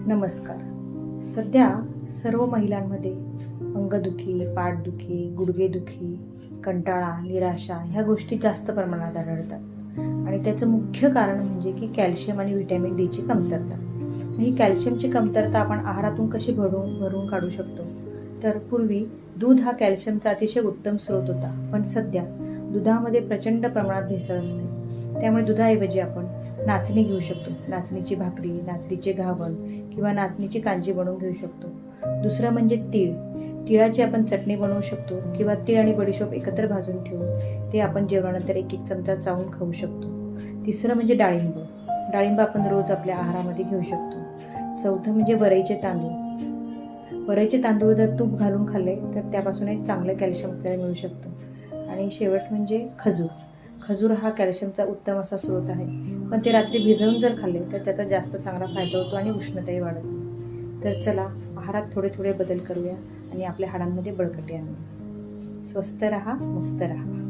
नमस्कार. सध्या सर्व महिलांमध्ये अंगदुखी, पाठदुखी, गुडघेदुखी, कंटाळा, निराशा ह्या गोष्टी जास्त प्रमाणात आढळतात आणि त्याचं मुख्य कारण म्हणजे की कॅल्शियम आणि व्हिटॅमिन डीची कमतरता. ही कॅल्शियमची कमतरता आपण आहारातून कशी भरून काढू शकतो? तर पूर्वी दूध हा कॅल्शियमचा अतिशय उत्तम स्रोत होता, पण सध्या दुधामध्ये प्रचंड प्रमाणात भेसळ असते. त्यामुळे दुधाऐवजी आपण नाचणी घेऊ शकतो. नाचणीची भाकरी, नाचणीचे घावण किंवा नाचणीची कांजी बनवून घेऊ शकतो. दुसरं म्हणजे तीळ. तिळाची आपण चटणी बनवू शकतो किंवा तीळ आणि बडीशोप एकत्र भाजून ठेवून ते आपण जेवणानंतर एक चमचा चावून खाऊ शकतो. तिसरं म्हणजे डाळिंब. डाळिंब आपण रोज आपल्या आहारामध्ये घेऊ शकतो. चौथं म्हणजे वरईचे तांदूळ. वरईचे तांदूळ जर तूप घालून खाल्ले तर त्यापासून एक चांगलं कॅल्शियम आपल्याला मिळू शकतं. आणि शेवट म्हणजे खजूर. खजूर हा कॅल्शियमचा उत्तम असा स्रोत आहे, पण ते रात्री भिजवून जर खाल्ले तर त्याचा जास्त चांगला फायदा होतो आणि उष्णताही वाढत नाही. तर चला, आहारात थोडे थोडे बदल करूया आणि आपल्या हाडांमध्ये बळकटी आणूया. स्वस्थ रहा, मस्त रहा.